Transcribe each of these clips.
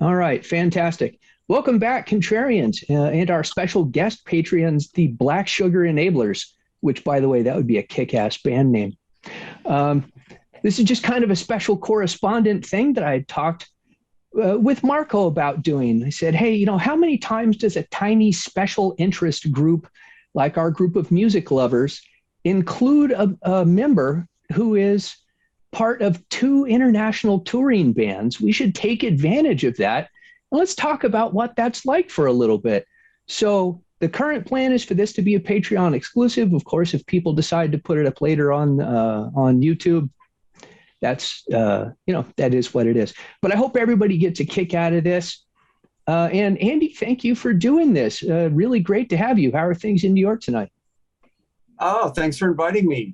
All right, fantastic. Welcome back, Contrarians, and our special guest Patreons, the Blacksugar Enablers, which, by the way, that would be a kick-ass band name. Um, this is just kind of a special correspondent thing that I talked with Marco about doing. I said, hey, how many times does a tiny special interest group like our group of music lovers include a member who is part of two international touring bands? We should take advantage of that. And let's talk about what that's like for a little bit. So the current plan is for this to be a Patreon exclusive. Of course, if people decide to put it up later on YouTube, that's that is what it is. But I hope everybody gets a kick out of this. And Andee, thank you for doing this. Really great to have you. How are things in New York tonight? Oh, thanks for inviting me.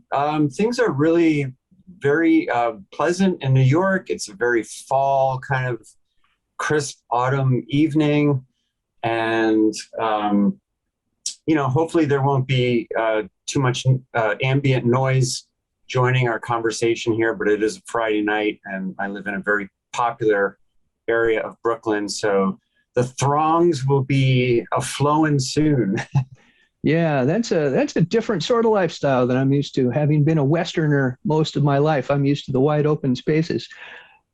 Things are really very pleasant in New York. It's a very fall kind of crisp autumn evening. And, hopefully there won't be too much ambient noise joining our conversation here, but it is a Friday night and I live in a very popular area of Brooklyn. So the throngs will be a-flowing soon. Yeah, that's a different sort of lifestyle than I'm used to. Having been a Westerner most of my life, I'm used to the wide open spaces.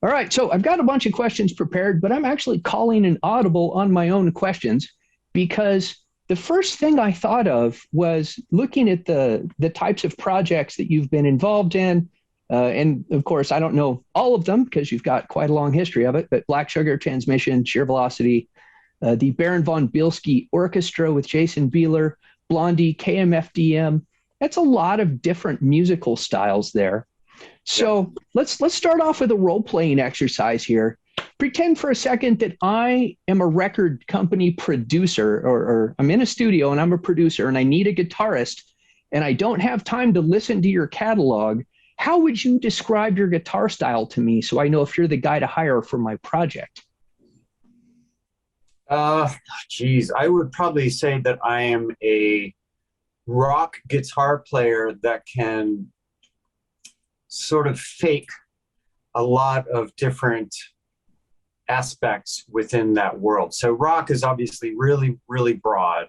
All right, so I've got a bunch of questions prepared, but I'm actually calling an audible on my own questions because the first thing I thought of was looking at the types of projects that you've been involved in. And of course, I don't know all of them because you've got quite a long history of it, but Blacksugar, Transmission, Sheer Velocity, the Baron von Bilski Orchestra with Jason Bieler, Blondie, KMFDM. That's a lot of different musical styles there. So let's start off with a role-playing exercise here. Pretend for a second that I am a record company producer, or I'm in a studio and I'm a producer and I need a guitarist and I don't have time to listen to your catalog. How would you describe your guitar style to me so I know if you're the guy to hire for my project? Geez, I would probably say that I am a rock guitar player that can sort of fake a lot of different aspects within that world. So rock is obviously really, really broad,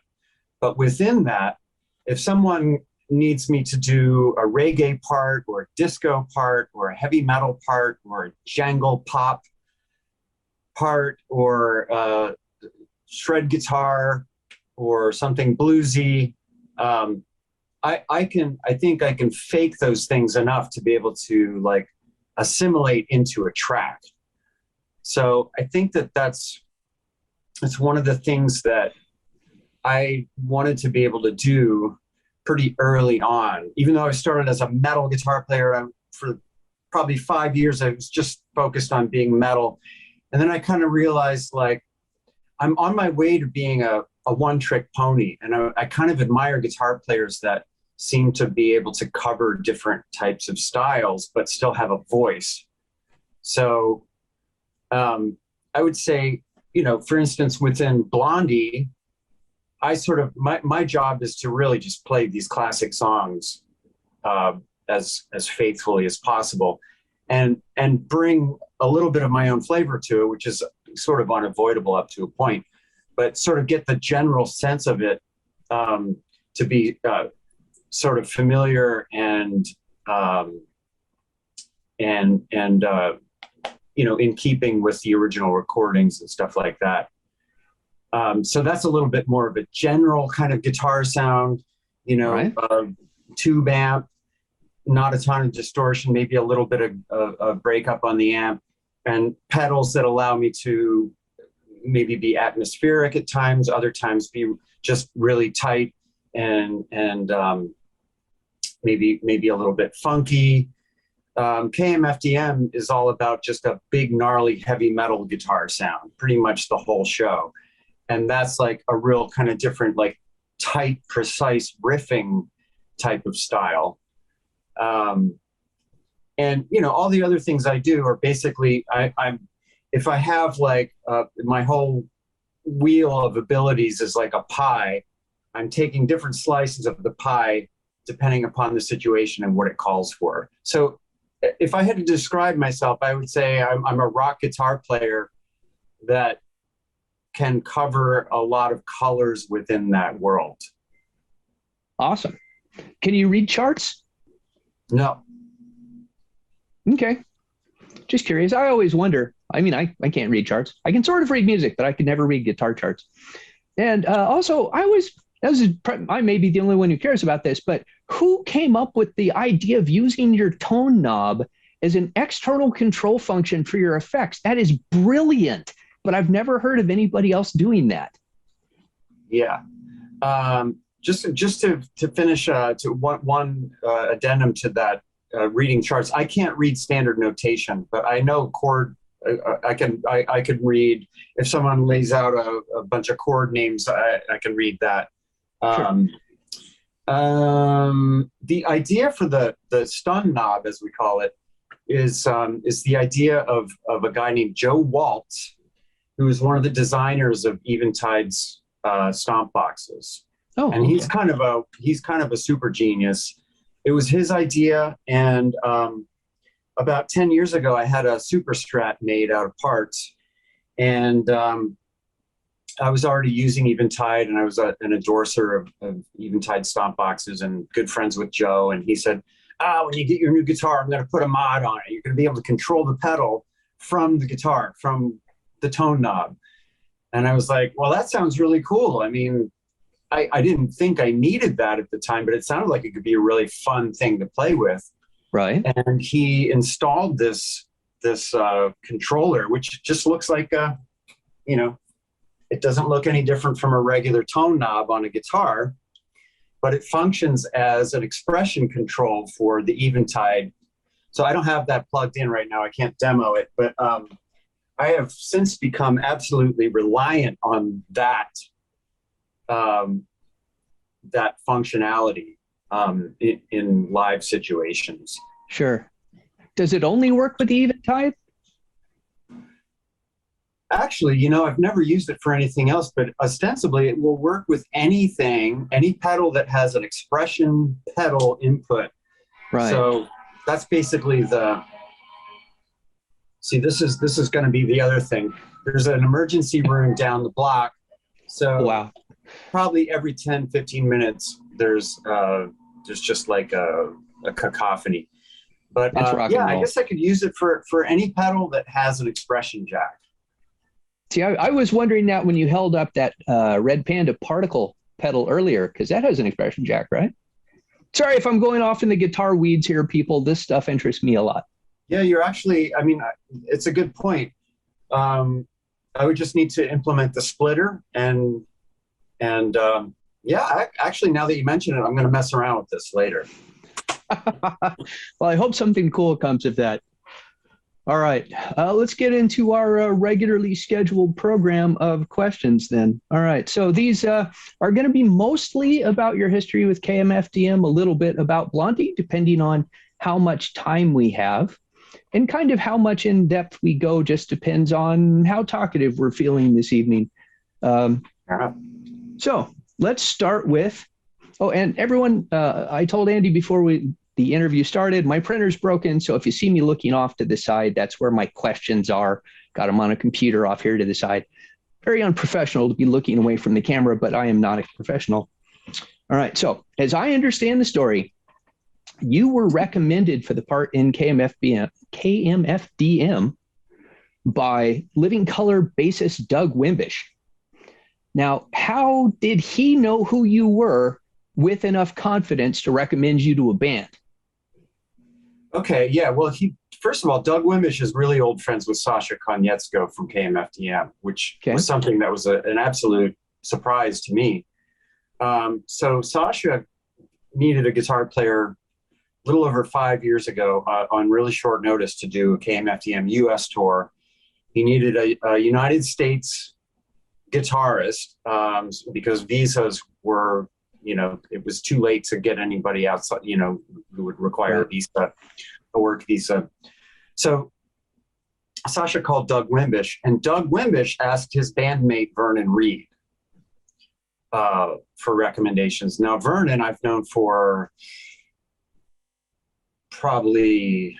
but within that, if someone needs me to do a reggae part or a disco part or a heavy metal part or a jangle pop part or shred guitar or something bluesy, I think I can fake those things enough to be able to like assimilate into a track. So I think it's one of the things that I wanted to be able to do pretty early on. Even though I started as a metal guitar player, for probably 5 years, I was just focused on being metal. And then I kind of realized like, I'm on my way to being a one-trick pony. And I kind of admire guitar players that seem to be able to cover different types of styles, but still have a voice. So I would say, for instance, within Blondie, I sort of, my job is to really just play these classic songs as faithfully as possible and bring a little bit of my own flavor to it, which is sort of unavoidable up to a point, but sort of get the general sense of it to be sort of familiar and in keeping with the original recordings and stuff like that. So that's a little bit more of a general kind of guitar sound, Right. Tube amp, not a ton of distortion, maybe a little bit of breakup on the amp, and pedals that allow me to maybe be atmospheric at times, other times be just really tight and maybe a little bit funky. KMFDM is all about just a big, gnarly, heavy metal guitar sound, pretty much the whole show. And that's like a real kind of different, like tight, precise riffing type of style. And, all the other things I do are basically, if I have like my whole wheel of abilities is like a pie, I'm taking different slices of the pie depending upon the situation and what it calls for. So if I had to describe myself, I would say I'm a rock guitar player that can cover a lot of colors within that world. Awesome. Can you read charts? No. Okay. Just curious. I always wonder. I mean, I can't read charts. I can sort of read music, but I could never read guitar charts. And also, I may be the only one who cares about this, but who came up with the idea of using your tone knob as an external control function for your effects? That is brilliant, but I've never heard of anybody else doing that. Yeah. Just to finish, to one addendum to that, reading charts. I can't read standard notation, but I know chord. I could read if someone lays out a bunch of chord names. I can read that. Sure. The idea for the stun knob, as we call it, is the idea of a guy named Joe Waltz, who is one of the designers of Eventide's stomp boxes. Oh, and okay. he's kind of a super genius. It was his idea, and about 10 years ago, I had a Super Strat made out of parts, and I was already using Eventide, and I was an endorser of Eventide stomp boxes and good friends with Joe. And he said, when you get your new guitar, I'm going to put a mod on it. You're going to be able to control the pedal from the guitar, from the tone knob. And I was like, well, that sounds really cool. I mean, I didn't think I needed that at the time, but it sounded like it could be a really fun thing to play with. Right. And he installed this controller, which just looks like it doesn't look any different from a regular tone knob on a guitar, but it functions as an expression control for the Eventide. So I don't have that plugged in right now. I can't demo it, but I have since become absolutely reliant on that functionality in live situations. Sure. Does it only work with the Eventide? Actually, I've never used it for anything else, but ostensibly it will work with anything, any pedal that has an expression pedal input. Right. So that's basically this is going to be the other thing. There's an emergency room down the block. So wow. Probably every 10, 15 minutes, there's just like a cacophony. But I guess I could use it for any pedal that has an expression jack. See, I was wondering that when you held up that Red Panda particle pedal earlier, because that has an expression jack, right? Sorry if I'm going off in the guitar weeds here, people. This stuff interests me a lot. Yeah, you're actually, it's a good point. I would just need to implement the splitter and actually, now that you mention it, I'm going to mess around with this later. Well, I hope something cool comes of that. All right, let's get into our regularly scheduled program of questions then. All right, so these are going to be mostly about your history with KMFDM, a little bit about Blondie, depending on how much time we have. And kind of how much in depth we go just depends on how talkative we're feeling this evening. So let's start with, and everyone, I told Andee before the interview started, my printer's broken. So if you see me looking off to the side, that's where my questions are. Got them on a computer off here to the side. Very unprofessional to be looking away from the camera, but I am not a professional. All right. So as I understand the story, you were recommended for the part in KMFDM by Living Color bassist Doug Wimbish. Now, how did he know who you were with enough confidence to recommend you to a band? Okay, yeah. Well, first of all, Doug Wimbish is really old friends with Sasha Konietzko from KMFDM, which was something that was an absolute surprise to me. So Sasha needed a guitar player a little over 5 years ago on really short notice to do a KMFDM US tour. He needed a United States guitarist because visas were, it was too late to get anybody outside, who would require a visa, a work visa. So Sasha called Doug Wimbish, and Doug Wimbish asked his bandmate Vernon Reed for recommendations. Now, Vernon I've known for probably,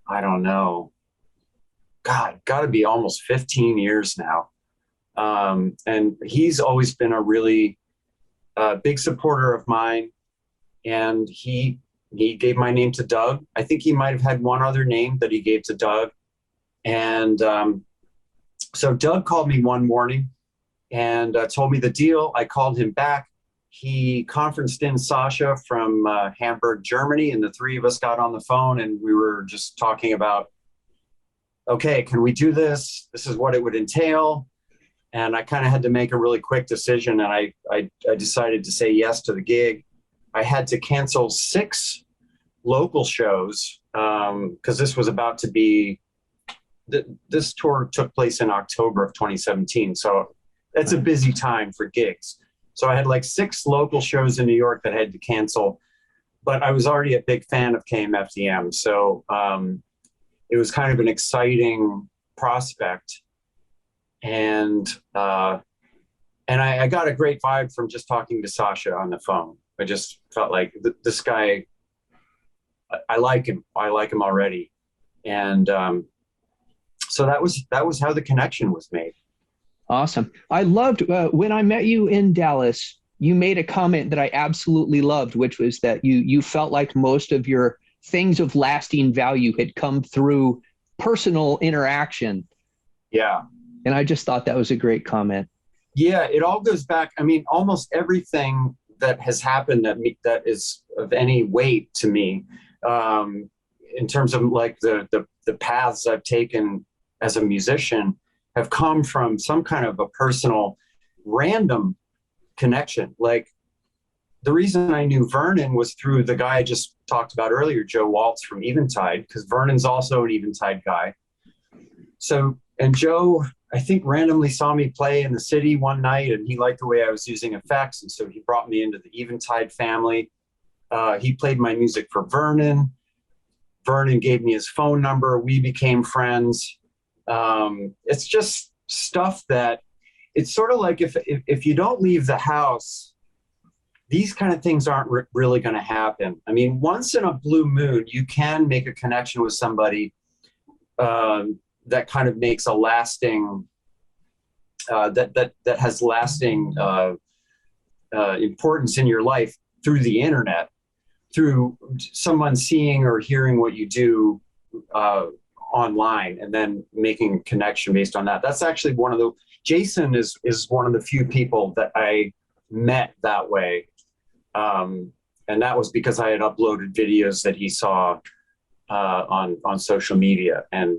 I don't know, God, got to be almost 15 years now. And he's always been a really big supporter of mine. And he gave my name to Doug. I think he might have had one other name that he gave to Doug. And so Doug called me one morning and told me the deal. I called him back. He conferenced in Sasha from Hamburg, Germany, and the three of us got on the phone and we were just talking about, okay, can we do this? This is what it would entail. And I kind of had to make a really quick decision, and I decided to say yes to the gig. I had to cancel 6 local shows because this was about to be, this tour took place in October of 2017. So that's a busy time for gigs. So I had like 6 local shows in New York that I had to cancel, but I was already a big fan of KMFDM. So it was kind of an exciting prospect. And I got a great vibe from just talking to Sasha on the phone. I just felt like this guy, I like him. I like him already. And so that was how the connection was made. Awesome. I loved when I met you in Dallas, you made a comment that I absolutely loved, which was that you felt like most of your things of lasting value had come through personal interaction. Yeah. And I just thought that was a great comment. Yeah, it all goes back. I mean, almost everything that has happened that is of any weight to me, in terms of like the paths I've taken as a musician, have come from some kind of a personal, random connection. Like the reason I knew Vernon was through the guy I just talked about earlier, Joe Waltz from Eventide, because Vernon's also an Eventide guy. So, and Joe, I think, randomly saw me play in the city one night, and he liked the way I was using effects. And so he brought me into the Eventide family. He played my music for Vernon. Vernon gave me his phone number. We became friends. It's just stuff that, it's sort of like if you don't leave the house, these kind of things aren't really going to happen. I mean, once in a blue moon, you can make a connection with somebody that kind of makes a lasting, that has lasting importance in your life through the internet, through someone seeing or hearing what you do online, and then making a connection based on that. That's actually Jason is one of the few people that I met that way. And that was because I had uploaded videos that he saw on social media, and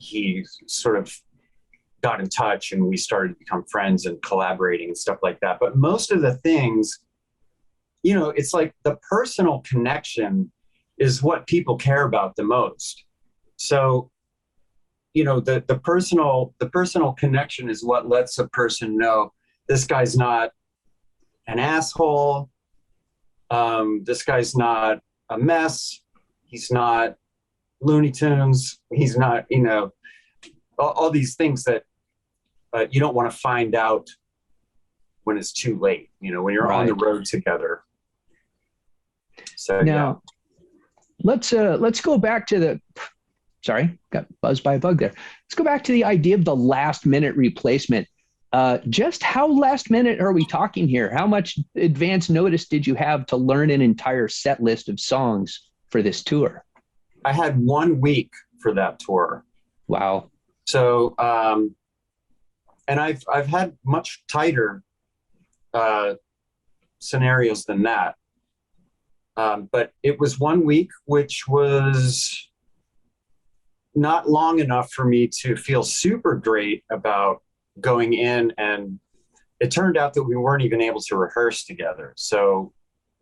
he sort of got in touch and we started to become friends and collaborating and stuff like that. But most of the things, you know, it's like the personal connection is what people care about the most. So, you know, the personal connection is what lets a person know this guy's not an asshole. This guy's not a mess. He's not Looney Tunes. He's not, you know, all these things that you don't want to find out when it's too late, you know, when you're on the road together. So now, let's go back to sorry, got buzzed by a bug there. Let's go back to the idea of the last minute replacement. Just how last minute are we talking here? How much advance notice did you have to learn an entire set list of songs for this tour? I had 1 week for that tour. Wow. So, and I've had much tighter scenarios than that. But it was 1 week, which was not long enough for me to feel super great about going in. And it turned out that we weren't even able to rehearse together. So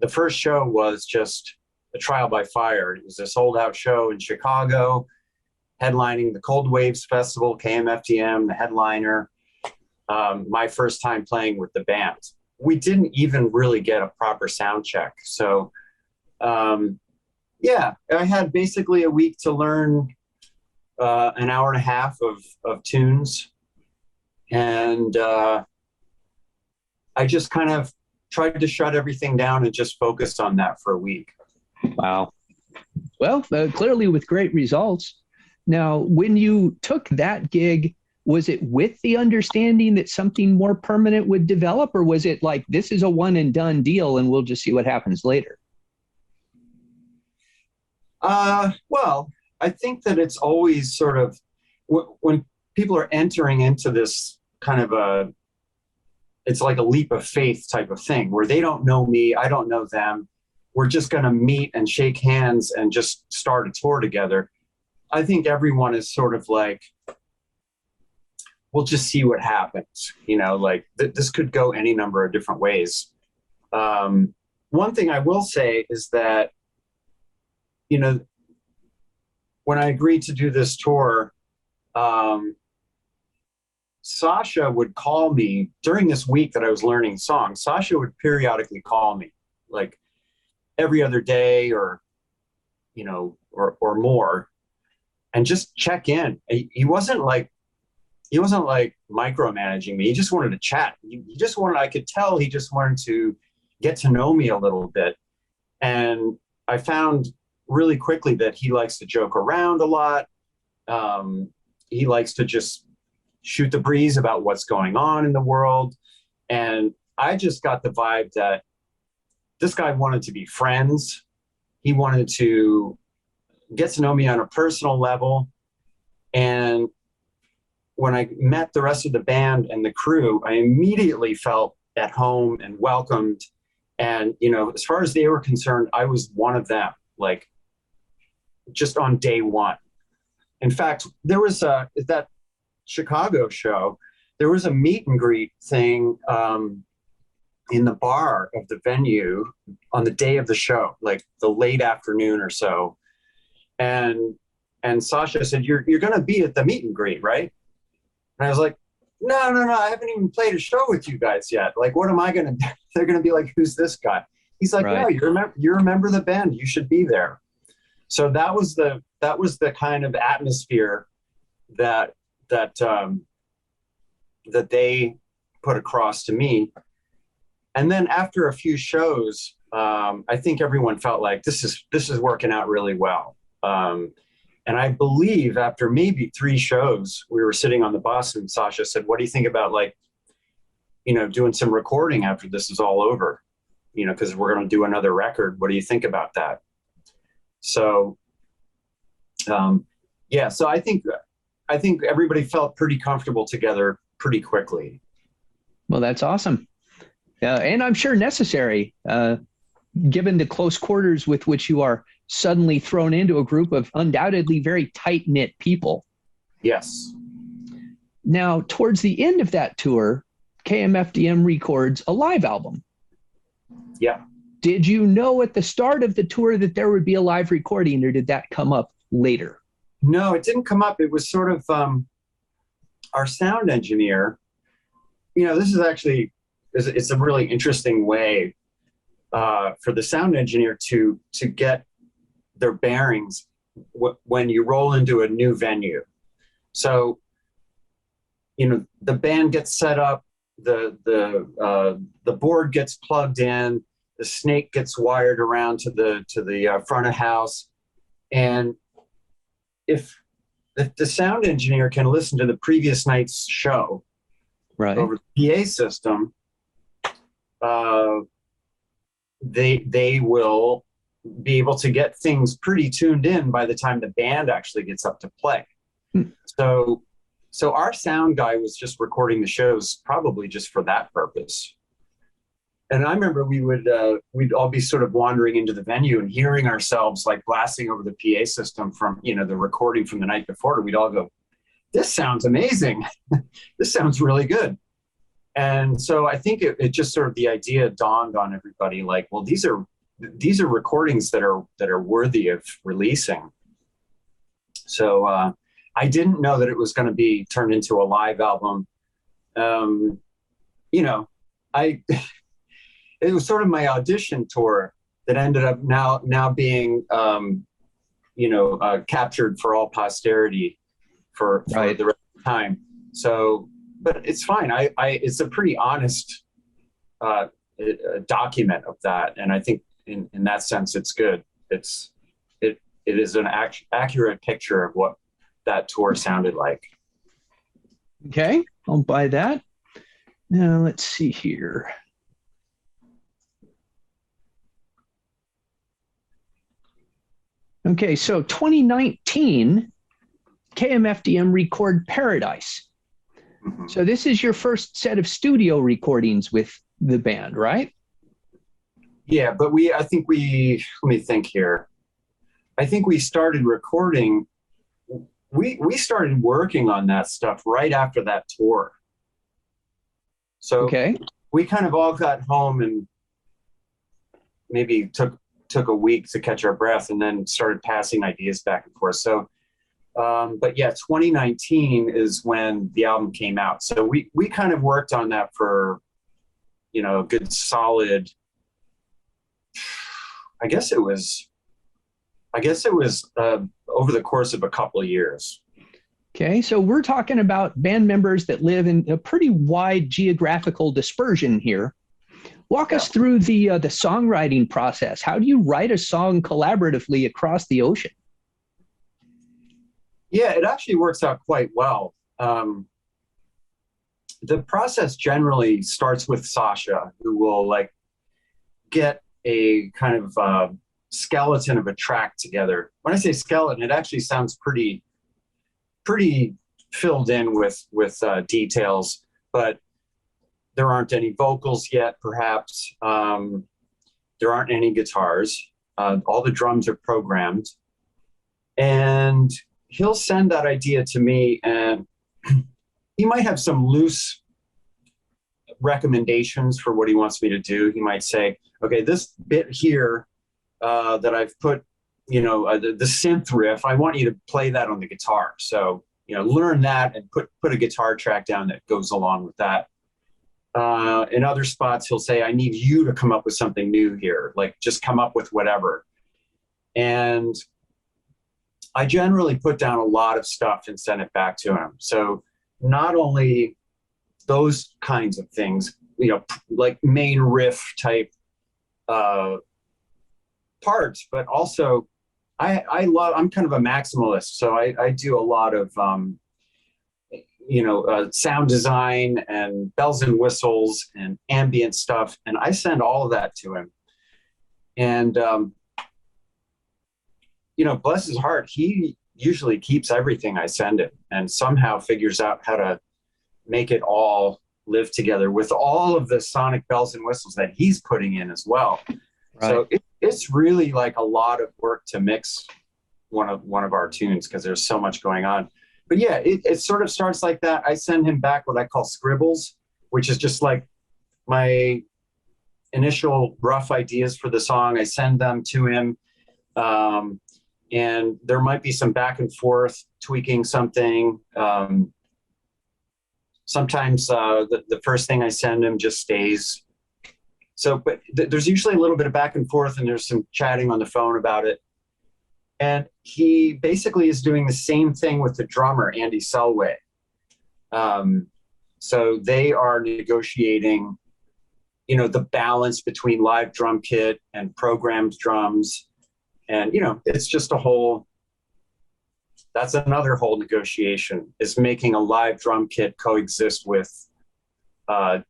the first show was just a trial by fire. It was a sold out show in Chicago, headlining the Cold Waves Festival, KMFDM, the headliner. My first time playing with the band. We didn't even really get a proper sound check. So, yeah, I had basically a week to learn an hour and a half of tunes. And I just kind of tried to shut everything down and just focused on that for a week. Wow. Well, clearly with great results. Now, when you took that gig, was it with the understanding that something more permanent would develop, or was it like, this is a one and done deal and we'll just see what happens later? Well, I think that it's always sort of when people are entering into this kind of it's like a leap of faith type of thing where they don't know me, I don't know them. We're just going to meet and shake hands and just start a tour together. I think everyone is sort of like, we'll just see what happens. Like this could go any number of different ways. One thing I will say is that, when I agreed to do this tour, Sasha would call me during this week that I was learning songs. Sasha would periodically call me, like every other day or more, and just check in. He wasn't like micromanaging me. He just wanted to chat. I could tell he just wanted to get to know me a little bit. And I found really quickly that he likes to joke around a lot. He likes to just shoot the breeze about what's going on in the world. And I just got the vibe that this guy wanted to be friends. He wanted to get to know me on a personal level. And when I met the rest of the band and the crew, I immediately felt at home and welcomed. And, as far as they were concerned, I was one of them, like just on day one. In fact, there was that Chicago show, there was a meet and greet thing in the bar of the venue on the day of the show, like the late afternoon or so. And Sasha said, you're going to be at the meet and greet, right? And I was like, no, I haven't even played a show with you guys yet. Like, what am I going to do? They're going to be like, who's this guy? He's like, right. No, you're a member of the band. You should be there. So that was the kind of atmosphere that they put across to me. And then after a few shows, I think everyone felt like this is working out really well. And I believe after maybe 3 shows, we were sitting on the bus and Sasha said, what do you think about doing some recording after this is all over? Because we're going to do another record. What do you think about that? So, so I think everybody felt pretty comfortable together pretty quickly. Well, that's awesome. And I'm sure necessary, given the close quarters with which you are suddenly thrown into a group of undoubtedly very tight-knit people. Yes. Now, towards the end of that tour, KMFDM records a live album. Yeah. Did you know at the start of the tour that there would be a live recording, or did that come up later? No, it didn't come up. It was sort of our sound engineer. This is actually, it's a really interesting way for the sound engineer to get their bearings when you roll into a new venue. So, the band gets set up, the board gets plugged in, the snake gets wired around to the front of house, and if the sound engineer can listen to the previous night's show, right, over the PA system, they will be able to get things pretty tuned in by the time the band actually gets up to play. So our sound guy was just recording the shows probably just for that purpose. And I remember we'd all be sort of wandering into the venue and hearing ourselves like blasting over the PA system from, the recording from the night before. And we'd all go, this sounds amazing. This sounds really good. And so I think it just sort of the idea dawned on everybody like, well, these are recordings that are worthy of releasing. So I didn't know that it was going to be turned into a live album. It was sort of my audition tour that ended up now being, captured for all posterity for right. the rest of the time. So, but it's fine. It's a pretty honest document of that, and I think in that sense, it's good. It is an accurate picture of what that tour sounded like. Okay, I'll buy that. Now let's see here. Okay, so 2019, KMFDM Record Paradise. Mm-hmm. So this is your first set of studio recordings with the band, right? Yeah, but let me think here. I think we started recording, we started working on that stuff right after that tour. So okay, we kind of all got home and maybe took a week to catch our breath and then started passing ideas back and forth. So, but yeah, 2019 is when the album came out. So we kind of worked on that for, a good solid, I guess it was over the course of a couple of years. Okay, so we're talking about band members that live in a pretty wide geographical dispersion here. Walk us through the songwriting process. How do you write a song collaboratively across the ocean? Yeah, it actually works out quite well. The process generally starts with Sasha, who will get a kind of skeleton of a track together. When I say skeleton, it actually sounds pretty filled in with details, but there aren't any vocals yet, perhaps. There aren't any guitars. All the drums are programmed. And he'll send that idea to me, and he might have some loose recommendations for what he wants me to do. He might say, okay, this bit here that I've put, the synth riff, I want you to play that on the guitar. So, learn that and put a guitar track down that goes along with that. In other spots, he'll say, I need you to come up with something new here. Just come up with whatever. And I generally put down a lot of stuff and send it back to him. So not only those kinds of things, like main riff type parts, but also I'm kind of a maximalist. So I do a lot of, sound design and bells and whistles and ambient stuff. And I send all of that to him. And, bless his heart, he usually keeps everything I send him and somehow figures out how to make it all live together with all of the sonic bells and whistles that he's putting in as well. Right. So it's really a lot of work to mix one of our tunes because there's so much going on. But yeah, it sort of starts like that. I send him back what I call scribbles, which is just my initial rough ideas for the song. I send them to him. And there might be some back and forth, tweaking something. Sometimes the first thing I send him just stays. So, but there's usually a little bit of back and forth, and there's some chatting on the phone about it. And he basically is doing the same thing with the drummer, Andee Selway. So they are negotiating, the balance between live drum kit and programmed drums. And, it's just that's another whole negotiation, is making a live drum kit coexist with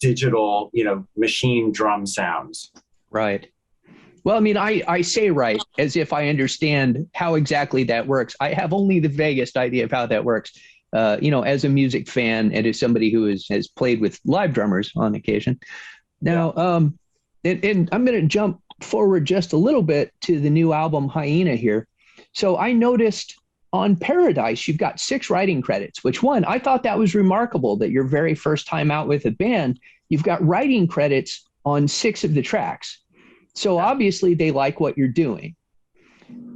digital, machine drum sounds. Right. Well, I mean, I say right as if I understand how exactly that works. I have only the vaguest idea of how that works. As a music fan and as somebody who has played with live drummers on occasion. Now, and I'm going to jump forward just a little bit to the new album Hyena here. So I noticed on Paradise, you've got 6 writing credits, which I thought that was remarkable that your very first time out with a band, you've got writing credits on 6 of the tracks. So obviously they like what you're doing.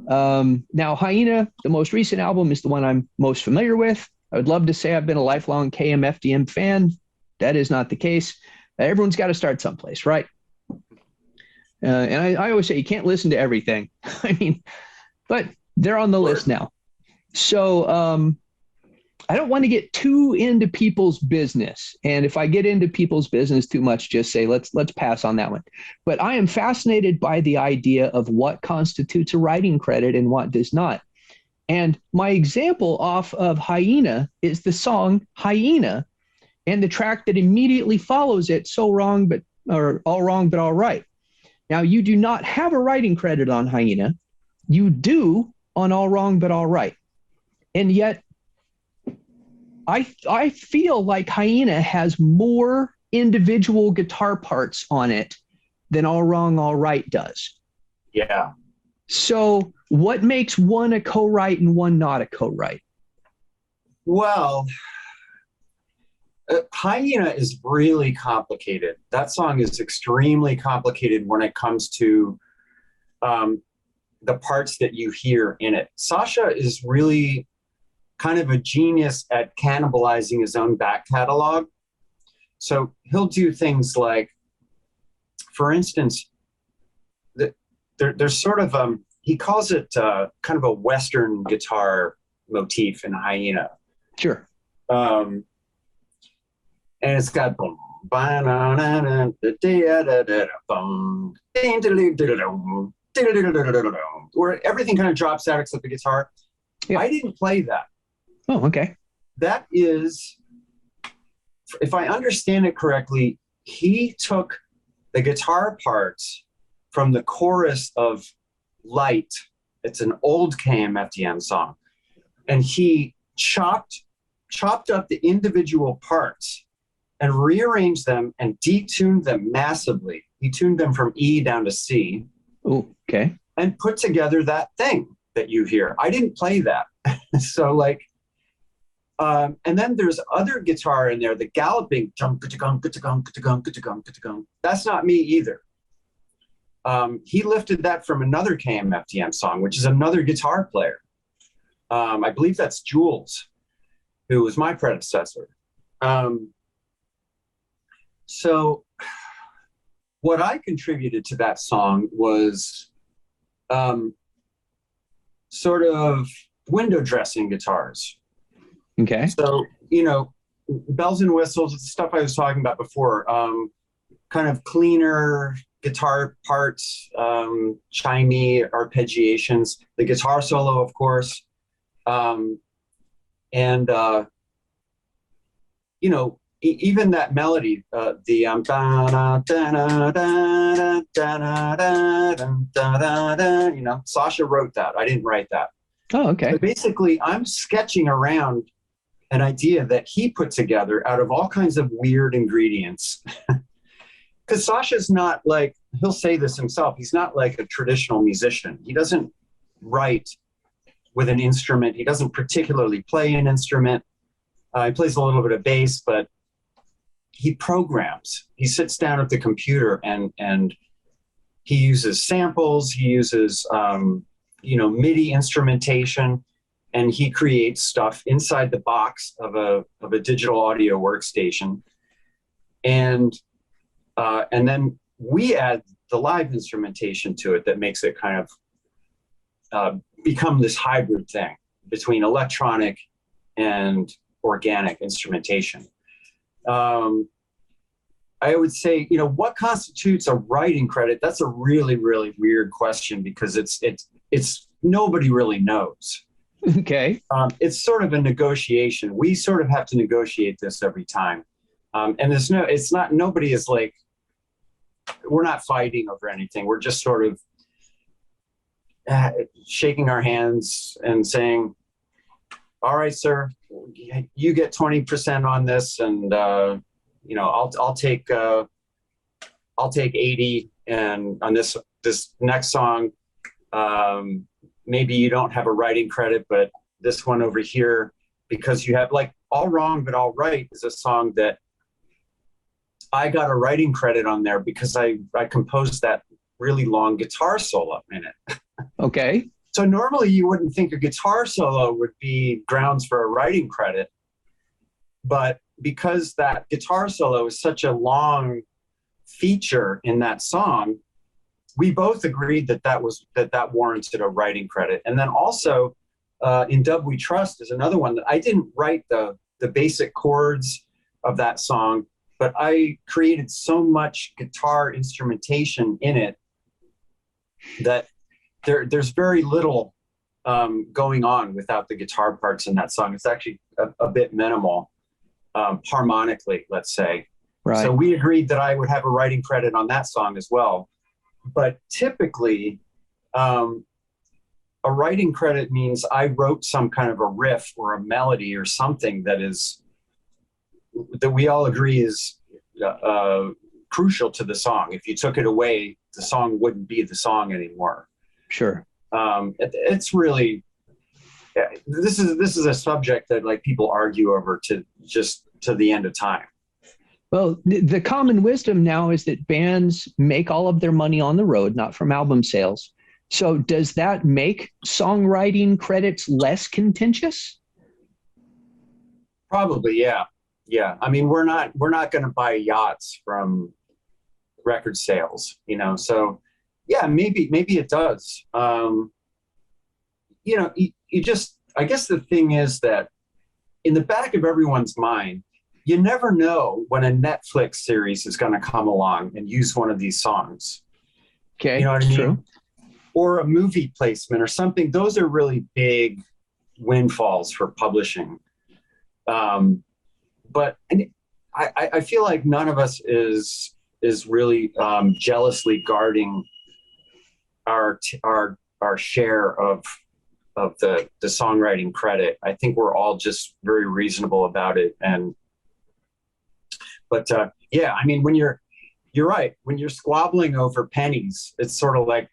Now Hyena, the most recent album, is the one I'm most familiar with. I would love to say I've been a lifelong KMFDM fan. That is not the case. Everyone's got to start someplace, right? And I always say you can't listen to everything. But they're on the list now. So I don't want to get too into people's business. And if I get into people's business too much, just say, let's pass on that one. But I am fascinated by the idea of what constitutes a writing credit and what does not. And my example off of Hyena is the song Hyena and the track that immediately follows it, So Wrong, but or All Wrong, but All Right. Now, you do not have a writing credit on Hyena. You do on All Wrong, but All Right. And yet, I feel like Hyena has more individual guitar parts on it than All Wrong, All Right does. Yeah. So what makes one a co-write and one not a co-write? Well, Hyena is really complicated. That song is extremely complicated when it comes to the parts that you hear in it. Sasha is really kind of a genius at cannibalizing his own back catalog. So he'll do things like, for instance, there's sort of, he calls it kind of a Western guitar motif in Hyena. Sure. And it's got boom, where everything kind of drops out except the guitar. Yeah. I didn't play that. Oh, okay. That is, if I understand it correctly, he took the guitar parts from the chorus of Light. It's an old KMFDM song. And he chopped up the individual parts and rearranged them and detuned them massively. He tuned them from E down to C. Oh, okay. And put together that thing that you hear. I didn't play that. So like, and then there's other guitar in there, the galloping. That's not me either. He lifted that from another KMFDM song, which is another guitar player. I believe that's Jules, who was my predecessor. So what I contributed to that song was sort of window dressing guitars. Okay. So, bells and whistles, the stuff I was talking about before, kind of cleaner guitar parts, chimey arpeggiations, the guitar solo, of course. Even that melody, Sasha wrote that. I didn't write that. Oh, okay. So basically, I'm sketching around an idea that he put together out of all kinds of weird ingredients. Because Sasha's not like, he'll say this himself, he's not like a traditional musician. He doesn't write with an instrument. He doesn't particularly play an instrument. He plays a little bit of bass, but he programs. He sits down at the computer and he uses samples. He uses, MIDI instrumentation, and he creates stuff inside the box of a digital audio workstation. And then we add the live instrumentation to it that makes it kind of become this hybrid thing between electronic and organic instrumentation. I would say, what constitutes a writing credit? That's a really, really weird question because it's nobody really knows. Okay. It's sort of a negotiation. We sort of have to negotiate this every time. And nobody is like, we're not fighting over anything. We're just sort of shaking our hands and saying, all right, sir, you get 20% on this, and I'll take 80, and on this next song, maybe you don't have a writing credit, but this one over here, because you have like All Wrong but All Right is a song that I got a writing credit on there because I composed that really long guitar solo in it. Okay. So normally you wouldn't think a guitar solo would be grounds for a writing credit, but because that guitar solo is such a long feature in that song, we both agreed that warranted a writing credit. And then also In Dub We Trust is another one that I didn't write the basic chords of that song, but I created so much guitar instrumentation in it that there's very little going on without the guitar parts in that song. It's actually a bit minimal, harmonically, let's say. Right. So we agreed that I would have a writing credit on that song as well. But typically, a writing credit means I wrote some kind of a riff or a melody or something that we all agree is crucial to the song. If you took it away, the song wouldn't be the song anymore. Sure. It's really, this is a subject that like people argue over to the end of time. Well, the common wisdom now is that bands make all of their money on the road, not from album sales. So does that make songwriting credits less contentious? Probably, yeah. Yeah. I mean, we're not going to buy yachts from record sales, you know? So yeah, maybe it does. You know, I guess the thing is that in the back of everyone's mind, you never know when a Netflix series is going to come along and use one of these songs. Okay. You know what I mean? True. Or a movie placement or something. Those are really big windfalls for publishing. But I feel like none of us is really jealously guarding our share of the songwriting credit. I think we're all just very reasonable about it. But yeah, I mean, you're right. When you're squabbling over pennies, it's sort of like,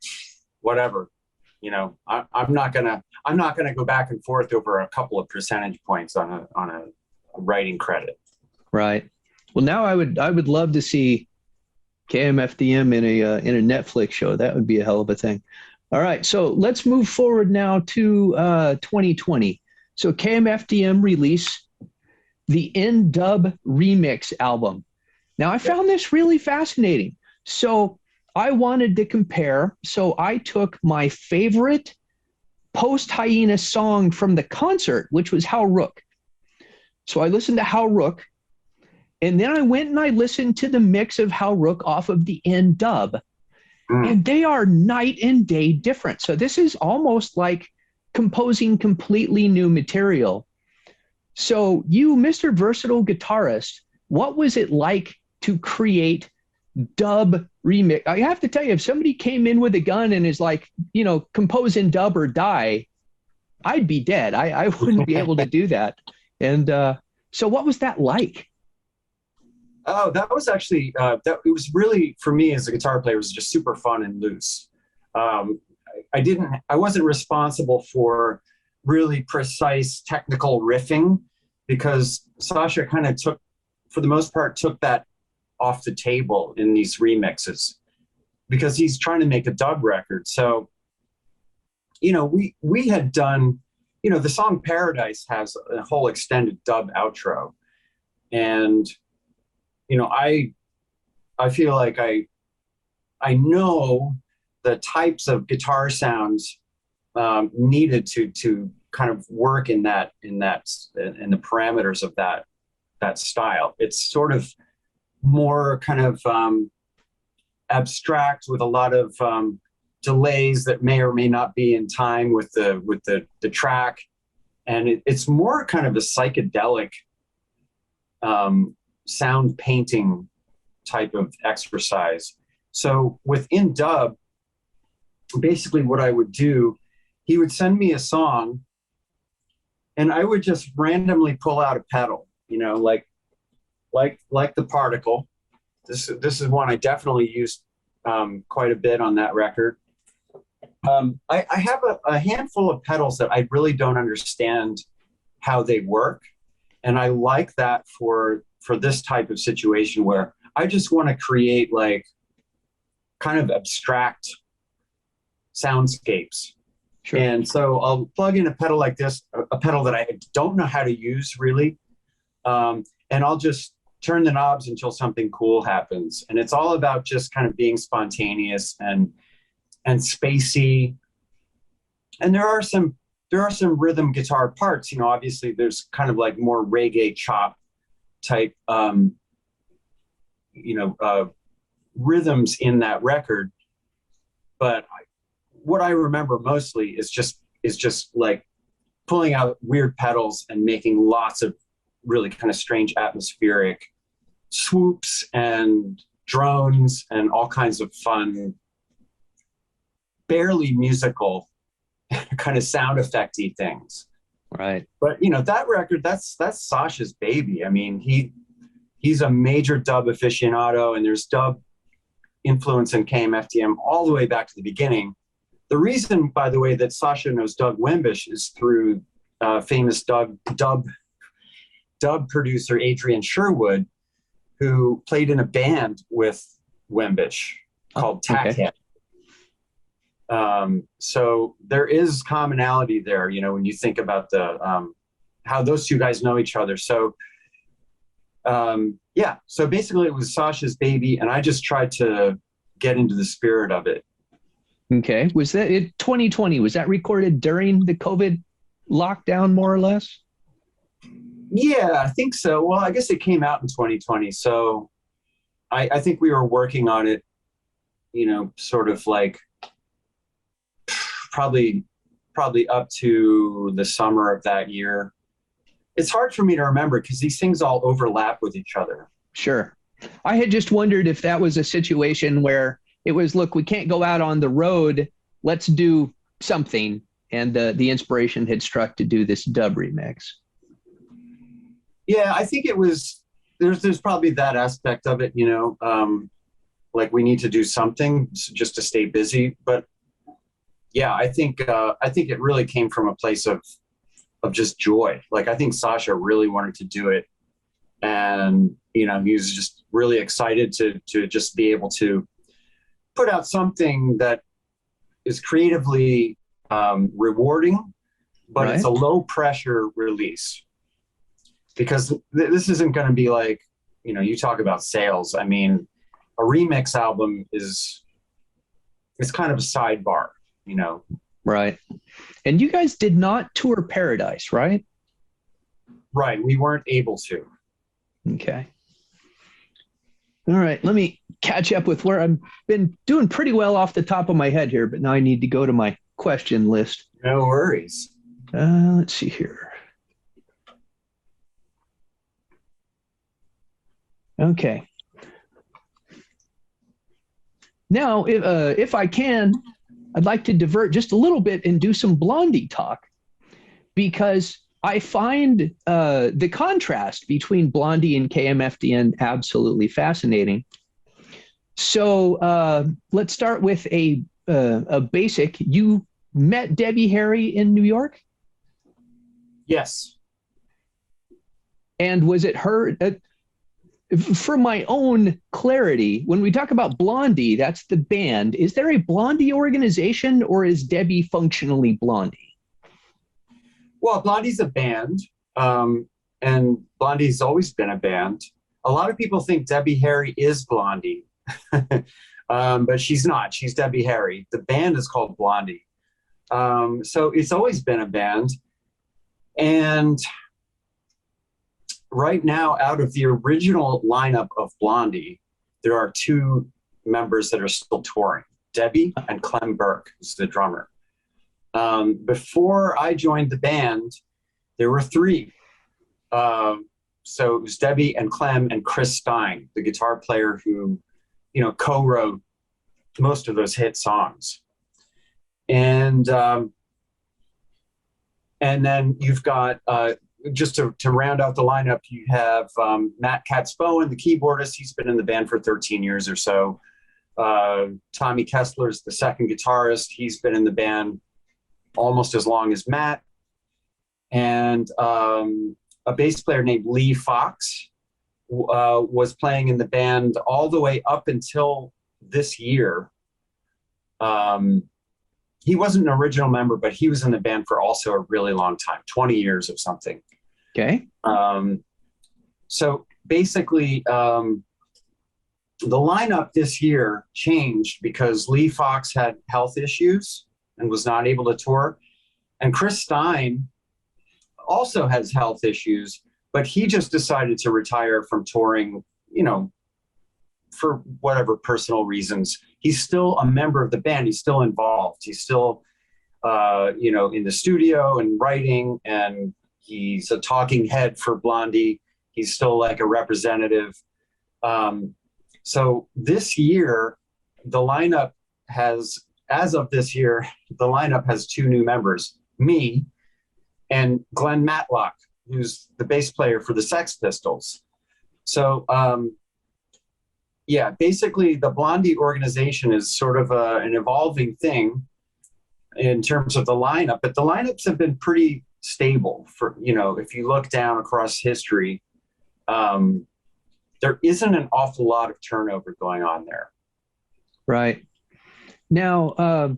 whatever, you know, I'm not gonna go back and forth over a couple of percentage points on a writing credit. Right. Well, now I would love to see KMFDM in a Netflix show. That would be a hell of a thing. All right. So let's move forward now to 2020. So KMFDM released the N-Dub Remix album. Now I found this really fascinating. So I wanted to compare. So I took my favorite post-Hyena song from the concert, which was How Rook. So I listened to How Rook, and then I went and I listened to the mix of How Rook off of the N-Dub. And they are night and day different. So this is almost like composing completely new material. So you, Mr. Versatile Guitarist, what was it like to create dub remix? I have to tell you, if somebody came in with a gun and is like, you know, compose in dub or die, I'd be dead. I wouldn't be able to do that. And so what was that like? Oh, that was actually, it was really, for me as a guitar player, it was just super fun and loose. I wasn't responsible for really precise technical riffing because Sasha kind of for the most part, took that off the table in these remixes because he's trying to make a dub record. So, you know, we had done, you know, the song Paradise has a whole extended dub outro. And, you know, I feel like I know the types of guitar sounds needed to kind of work in the parameters of that style. It's sort of more kind of abstract with a lot of delays that may or may not be in time with the track, and it's more kind of a psychedelic sound painting type of exercise. So within dub, basically what I would do, he would send me a song and I would just randomly pull out a pedal, you know, like the Particle. This is one I definitely used quite a bit on that record. I have a handful of pedals that I really don't understand how they work. And I like that for this type of situation where I just want to create like kind of abstract soundscapes. Sure. And so I'll plug in a pedal like this, a pedal that I don't know how to use really. And I'll just turn the knobs until something cool happens. And it's all about just kind of being spontaneous and spacey. And there are some rhythm guitar parts, you know, obviously there's kind of like more reggae chop type, rhythms in that record. But what I remember mostly is just is just like pulling out weird pedals and making lots of really kind of strange atmospheric swoops and drones and all kinds of fun, barely musical kind of sound effecty things. Right. But you know, that record, that's Sasha's baby. I mean, he's a major dub aficionado, and there's dub influence in KMFDM all the way back to the beginning. The reason, by the way, that Sasha knows Doug Wimbish is through famous dub producer Adrian Sherwood, who played in a band with Wimbish called Tackhead. So there is commonality there, you know, when you think about the how those two guys know each other. So yeah, so basically it was Sasha's baby, and I just tried to get into the spirit of it. Okay. Was that in 2020? Was that recorded during the COVID lockdown, more or less? Yeah, I think so. Well, I guess it came out in 2020. So I think we were working on it, you know, sort of like probably up to the summer of that year. It's hard for me to remember because these things all overlap with each other. Sure. I had just wondered if that was a situation where it was, look, we can't go out on the road. Let's do something. And the inspiration had struck to do this dub remix. Yeah, I think it was, there's probably that aspect of it, you know, like we need to do something just to stay busy. But yeah, I think it really came from a place of just joy. Like, I think Sasha really wanted to do it. And, you know, he was just really excited to just be able to put out something that is creatively rewarding, but It's a low pressure release. Because this isn't going to be like, you know, you talk about sales. I mean, a remix album it's kind of a sidebar, you know. Right. And you guys did not tour Paradise, right? Right. We weren't able to. Okay. All right. Let me catch up with where I've been doing pretty well off the top of my head here, but now I need to go to my question list. No worries. Let's see here. Okay. Now, if I can, I'd like to divert just a little bit and do some Blondie talk, because I find the contrast between Blondie and KMFDM absolutely fascinating. So let's start with a basic. You met Debbie Harry in New York? Yes. And was it her? For my own clarity, when we talk about Blondie, that's the band. Is there a Blondie organization, or is Debbie functionally Blondie? Well, Blondie's a band, and Blondie's always been a band. A lot of people think Debbie Harry is Blondie, but she's not. She's Debbie Harry. The band is called Blondie. So it's always been a band. And right now, out of the original lineup of Blondie, there are two members that are still touring, Debbie and Clem Burke, who's the drummer. Before I joined the band, there were three. So it was Debbie and Clem and Chris Stein, the guitar player who, you know, co-wrote most of those hit songs. And then you've got, just to round out the lineup, you have Matt Katzbowen, the keyboardist. He's been in the band for 13 years or so. Tommy Kessler's the second guitarist. He's been in the band almost as long as Matt. And a bass player named Lee Fox was playing in the band all the way up until this year. He wasn't an original member, but he was in the band for also a really long time, 20 years or something. Okay. So basically, the lineup this year changed because Lee Fox had health issues and was not able to tour. And Chris Stein also has health issues, but he just decided to retire from touring, you know, for whatever personal reasons. He's still a member of the band. He's still involved. He's still in the studio and writing, and he's a talking head for Blondie. He's still like a representative. So this year, as of this year, the lineup has 2 new members, me and Glenn Matlock, who's the bass player for the Sex Pistols. So, basically the Blondie organization is sort of an evolving thing in terms of the lineup, but the lineups have been pretty stable for, if you look down across history, there isn't an awful lot of turnover going on there. Right. Now,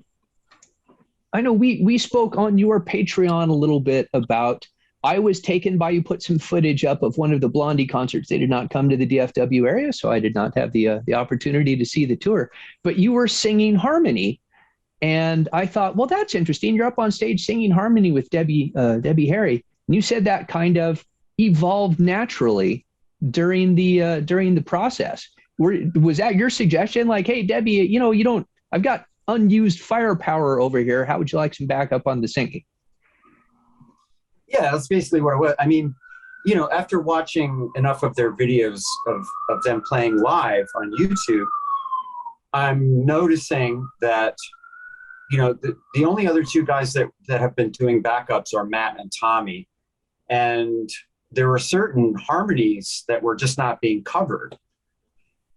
I know we spoke on your Patreon a little bit about, I was taken by, you put some footage up of one of the Blondie concerts. They did not come to the DFW area, so I did not have the opportunity to see the tour. But you were singing harmony, and I thought, well, that's interesting. You're up on stage singing harmony with Debbie Harry. And you said that kind of evolved naturally during the process. Was that your suggestion? Like, hey, Debbie, I've got unused firepower over here. How would you like some backup on the singing? Yeah, that's basically what it was. I mean, after watching enough of their videos of them playing live on YouTube, I'm noticing that, the only other 2 guys that have been doing backups are Matt and Tommy. And there were certain harmonies that were just not being covered.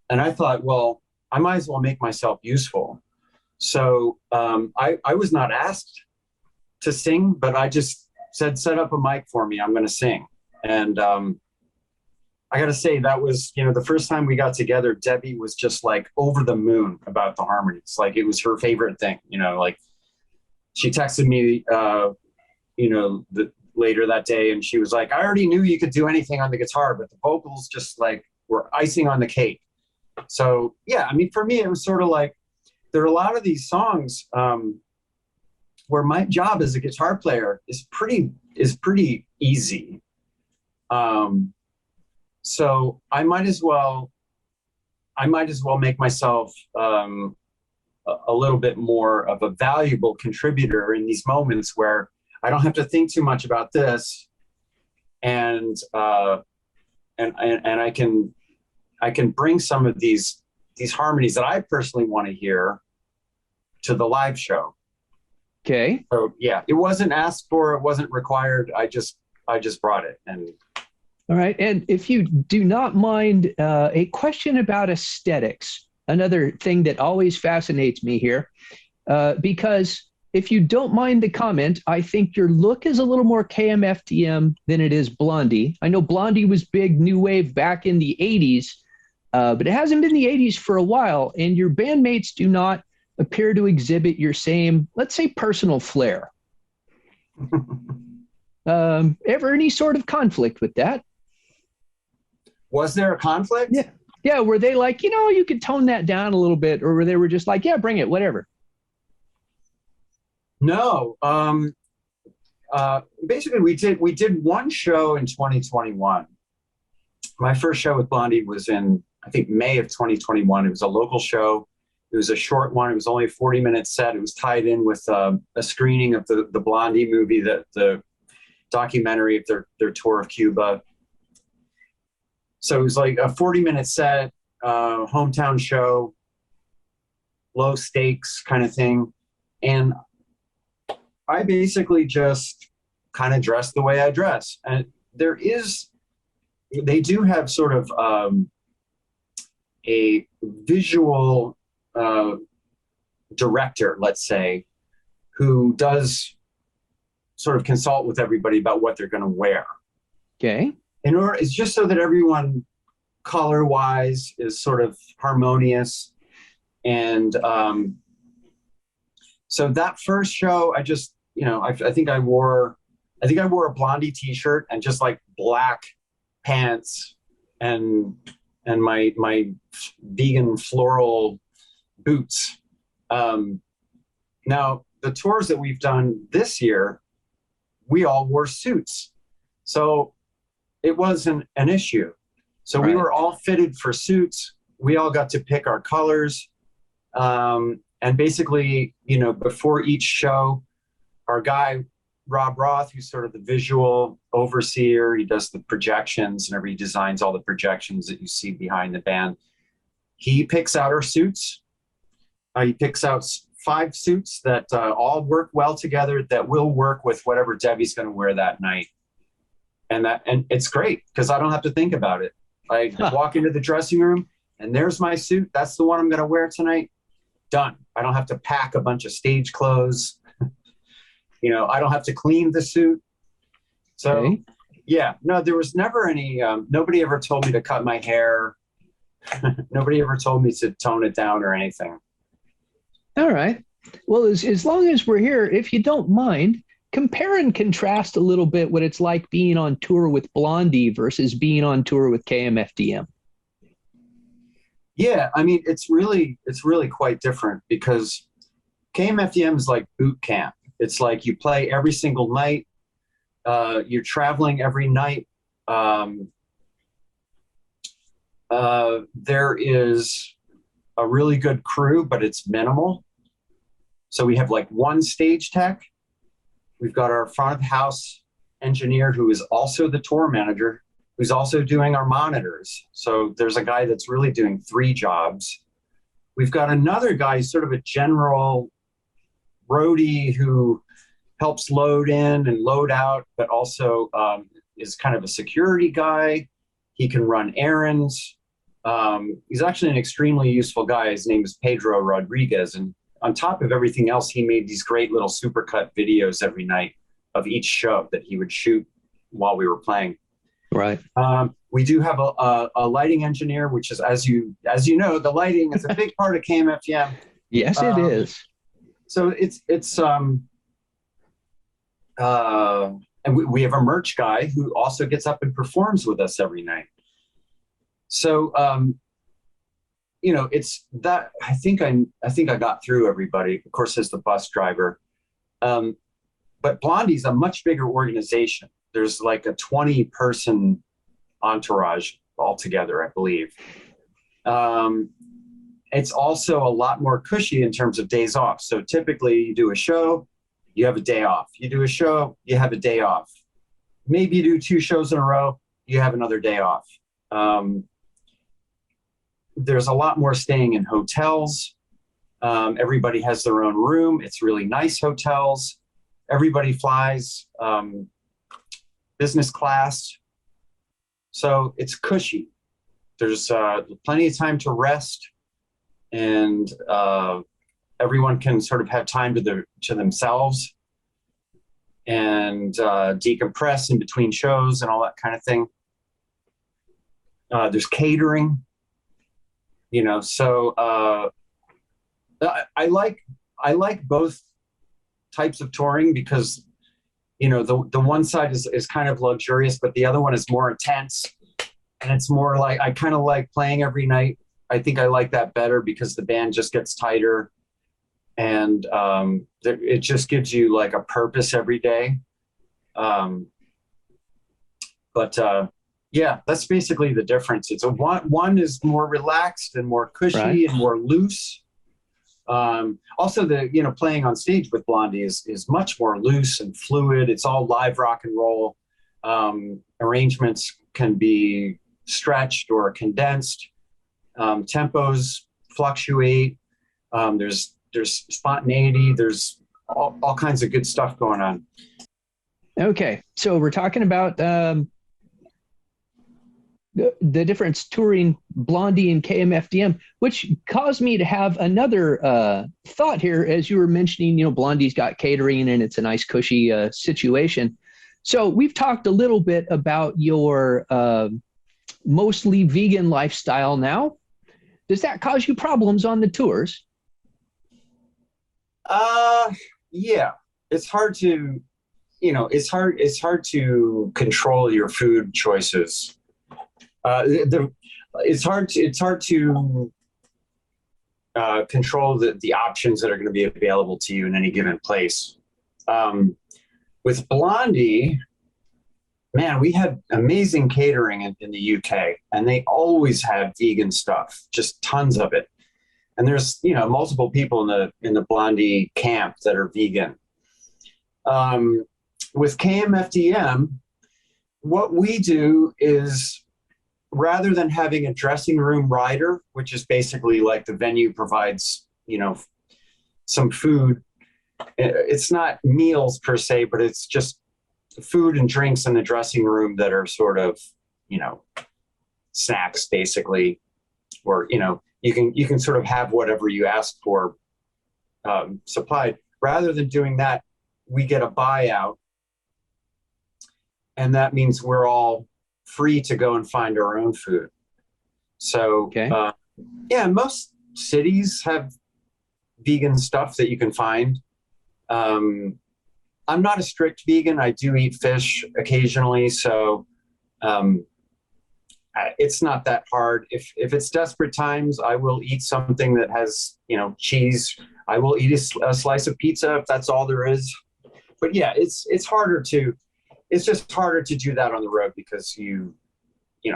And I thought, well, I might as well make myself useful. So I was not asked to sing, but I just said, set up a mic for me. I'm going to sing. And I got to say, that was, the first time we got together, Debbie was just like over the moon about the harmonies. Like, it was her favorite thing, like she texted me, later that day, and she was like, I already knew you could do anything on the guitar, but the vocals just like were icing on the cake. So yeah, I mean, for me, it was sort of like, there are a lot of these songs where my job as a guitar player is pretty easy. So I might as well make myself a little bit more of a valuable contributor in these moments where I don't have to think too much about this, and I can bring some of these harmonies that I personally want to hear to the live show. Okay. So yeah, it wasn't asked for, it wasn't required. I just brought it. And all right. And if you do not mind, a question about aesthetics, another thing that always fascinates me here, because if you don't mind the comment, I think your look is a little more KMFDM than it is Blondie. I know Blondie was big new wave back in the 80s, but it hasn't been the 80s for a while, and your bandmates do not appear to exhibit your same, let's say, personal flair. Ever any sort of conflict with that? Was there a conflict? Yeah. Yeah, were they like, you could tone that down a little bit, or were they just like, yeah, bring it, whatever? No. Basically, we did one show in 2021. My first show with Blondie was in, I think, May of 2021. It was a local show. It was a short one. It was only a 40-minute set. It was tied in with a screening of the Blondie movie, the documentary of their tour of Cuba. So it was like a 40-minute set, hometown show, low stakes kind of thing. And I basically just kind of dress the way I dress. And they do have sort of a visual director, let's say, who does sort of consult with everybody about what they're going to wear. Okay. It's just so that everyone color-wise is sort of harmonious. And so that first show, I just, I think I wore a Blondie t-shirt and just like black pants and my vegan floral boots. Now the tours that we've done this year, we all wore suits. So it wasn't an issue. So we were all fitted for suits. We all got to pick our colors. And basically, before each show, our guy, Rob Roth, who's sort of the visual overseer. He does the projections and he designs all the projections that you see behind the band. He picks out our suits. He picks out 5 suits that all work well together, that will work with whatever Debbie's going to wear that night. And it's great because I don't have to think about it. I walk into the dressing room and there's my suit. That's the one I'm going to wear tonight. Done. I don't have to pack a bunch of stage clothes. I don't have to clean the suit. So, okay. Yeah, no, there was never any, nobody ever told me to cut my hair. Nobody ever told me to tone it down or anything. All right. Well, as long as we're here, if you don't mind, compare and contrast a little bit what it's like being on tour with Blondie versus being on tour with KMFDM. Yeah, I mean, it's really quite different because KMFDM is like boot camp. It's like you play every single night. You're traveling every night. There is a really good crew, but it's minimal. So we have like 1 stage tech. We've got our front of house engineer who is also the tour manager, who's also doing our monitors. So there's a guy that's really doing 3 jobs. We've got another guy, sort of a general roadie who helps load in and load out, but also is kind of a security guy. He can run errands. He's actually an extremely useful guy. His name is Pedro Rodriguez. And on top of everything else, he made these great little supercut videos every night of each show that he would shoot while we were playing. Right. We do have a lighting engineer, which is, as you know, the lighting is a big part of KMFDM. Yes, it is. So and we have a merch guy who also gets up and performs with us every night. So, it's that, I think I got through everybody, of course, as the bus driver. But Blondie's a much bigger organization. There's like a 20-person entourage altogether, I believe. It's also a lot more cushy in terms of days off. So typically you do a show, you have a day off. You do a show, you have a day off. Maybe you do 2 shows in a row, you have another day off. There's a lot more staying in hotels. Everybody has their own room. It's really nice hotels. Everybody flies business class. So it's cushy. There's plenty of time to rest, and everyone can sort of have time to themselves and decompress in between shows and all that kind of thing. There's catering, so I like both types of touring because, the one side is kind of luxurious, but the other one is more intense. And it's more like, I kind of like playing every night. I think I like that better because the band just gets tighter, and it just gives you like a purpose every day. Yeah, that's basically the difference. It's one is more relaxed and more cushy, right, and more loose. Also, playing on stage with Blondie is much more loose and fluid. It's all live rock and roll. Arrangements can be stretched or condensed. Tempos fluctuate. There's spontaneity. There's all kinds of good stuff going on. Okay, so we're talking about the difference touring Blondie and KMFDM, which caused me to have another thought here. As you were mentioning, Blondie's got catering and it's a nice cushy situation. So we've talked a little bit about your mostly vegan lifestyle now. Does that cause you problems on the tours? Yeah, it's hard to, it's hard to control your food choices. It's hard to control the options that are going to be available to you in any given place. With Blondie, man, we had amazing catering in the UK, and they always have vegan stuff, just tons of it. And there's multiple people in the Blondie camp that are vegan. With KMFDM, what we do is, rather than having a dressing room rider, which is basically like the venue provides, some food. It's not meals per se, but it's just food and drinks in the dressing room that are sort of, snacks basically, or, you can sort of have whatever you ask for supplied. Rather than doing that, we get a buyout. And that means we're all free to go and find our own food. So, Okay. Most cities have vegan stuff that you can find. I'm not a strict vegan. I do eat fish occasionally. So it's not that hard. If it's desperate times, I will eat something that has, cheese. I will eat a slice of pizza if that's all there is. But yeah, it's just harder to do that on the road because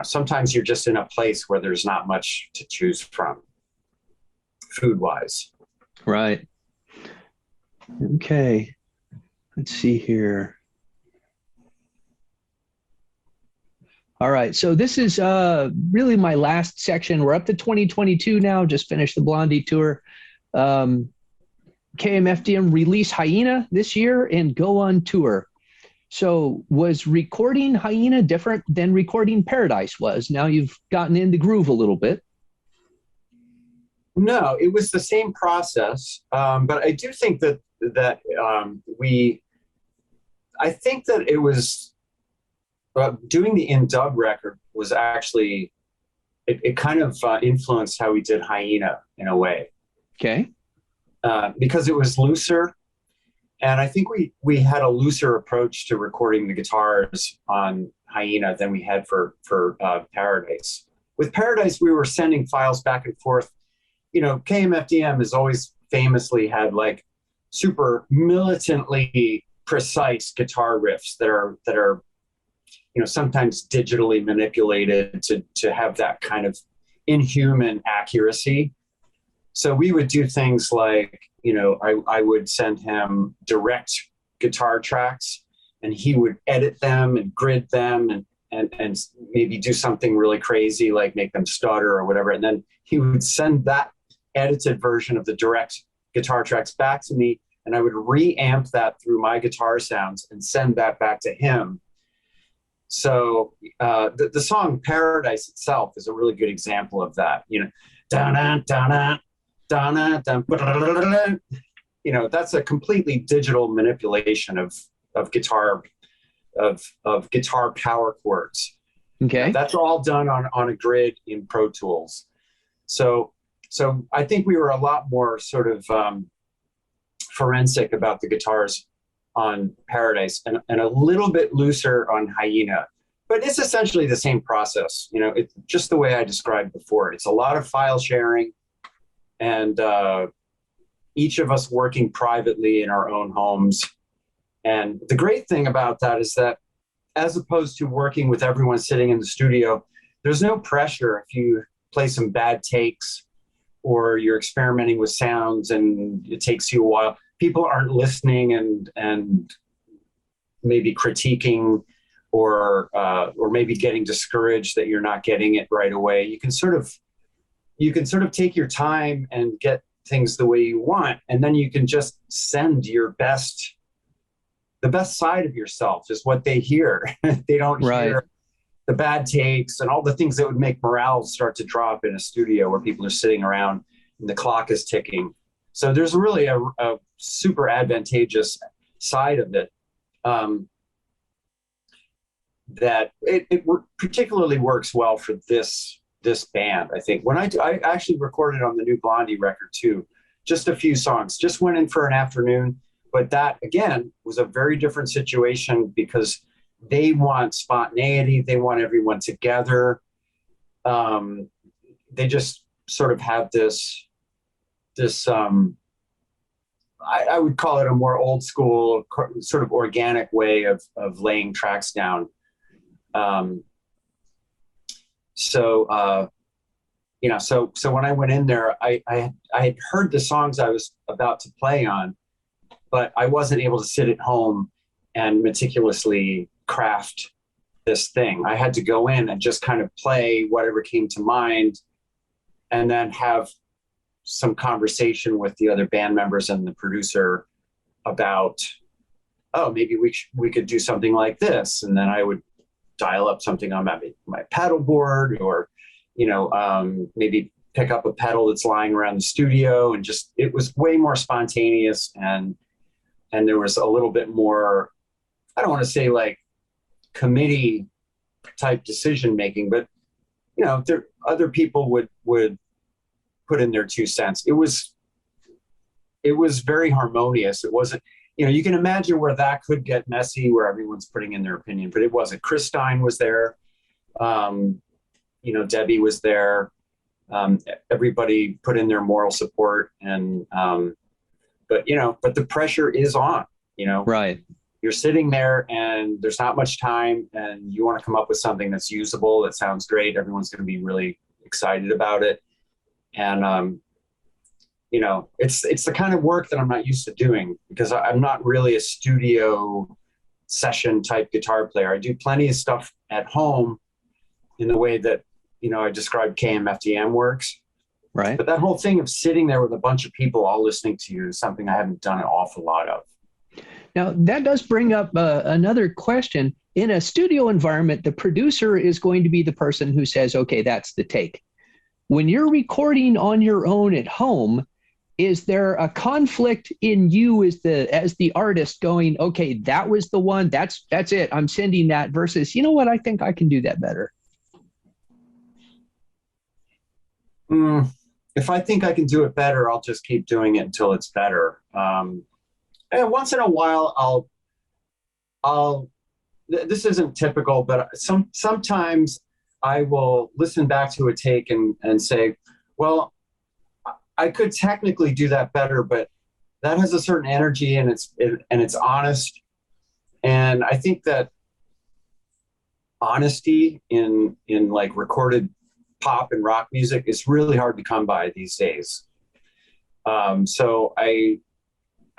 sometimes you're just in a place where there's not much to choose from food wise. Right. Okay. Let's see here. All right. So this is really my last section. We're up to 2022 now. Just finished the Blondie tour. KMFDM release Hyena this year and go on tour. So was recording Hyena different than recording Paradise was? Now you've gotten in the groove a little bit. No, it was the same process. But I do think that I think that it was doing the In Dub record was actually, it kind of influenced how we did Hyena in a way. Okay. Because it was looser. And I think we had a looser approach to recording the guitars on Hyena than we had for Paradise. With Paradise, we were sending files back and forth. KMFDM has always famously had like super militantly precise guitar riffs that are sometimes digitally manipulated to have that kind of inhuman accuracy. So we would do things like, I would send him direct guitar tracks and he would edit them and grid them and maybe do something really crazy, like make them stutter or whatever. And then he would send that edited version of the direct guitar tracks back to me. And I would reamp that through my guitar sounds and send that back to him. So the song Paradise itself is a really good example of that. That's a completely digital manipulation of guitar power chords. Okay. That's all done on a grid in Pro Tools. So I think we were a lot more sort of forensic about the guitars on Paradise and a little bit looser on Hyena. But it's essentially the same process. It's just the way I described before. It's a lot of file sharing and each of us working privately in our own homes. And the great thing about that is that as opposed to working with everyone sitting in the studio, there's no pressure if you play some bad takes or you're experimenting with sounds and it takes you a while. People aren't listening and maybe critiquing or maybe getting discouraged that you're not getting it right away. You can sort of take your time and get things the way you want, and then you can just send the best side of yourself is what they hear. They don't hear the bad takes and all the things that would make morale start to drop in a studio where people are sitting around and the clock is ticking. So there's really a super advantageous side of it that it particularly works well for this band. I think when I actually recorded on the new Blondie record too, just a few songs, just went in for an afternoon. But that, again, was a very different situation because they want spontaneity. They want everyone together. They just sort of have this I would call it a more old school, sort of organic way of laying tracks down. So when I went in there, I had heard the songs I was about to play on, but I wasn't able to sit at home and meticulously craft this thing. I had to go in and just kind of play whatever came to mind, and then have some conversation with the other band members and the producer about, oh, maybe we could do something like this. And then I would dial up something on my pedal board, or, maybe pick up a pedal that's lying around the studio, and just, it was way more spontaneous. And there was a little bit more, I don't want to say like committee type decision making, but other people would put in their 2 cents. It was very harmonious. It wasn't, you can imagine where that could get messy, where everyone's putting in their opinion, but it wasn't. Chris Stein was there. Debbie was there. Everybody put in their moral support, and, but the pressure is on, Right. You're sitting there and there's not much time, and you want to come up with something that's usable, that sounds great. Everyone's going to be really excited about it. And, it's the kind of work that I'm not used to doing, because I'm not really a studio session type guitar player. I do plenty of stuff at home in the way that, I described KMFDM works. Right. But that whole thing of sitting there with a bunch of people all listening to you is something I haven't done an awful lot of. Now, that does bring up another question. In a studio environment, the producer is going to be the person who says, okay, that's the take. When you're recording on your own at home, is there a conflict in you as the artist going, okay, that was the one, that's it, I'm sending that, versus, you know what, I think I can do that better? If I think I can do it better, I'll just keep doing it until it's better. And once in a while, this isn't typical, but sometimes I will listen back to a take and say, well, I could technically do that better, but that has a certain energy, and it's honest. And I think that honesty in like recorded pop and rock music is really hard to come by these days. So I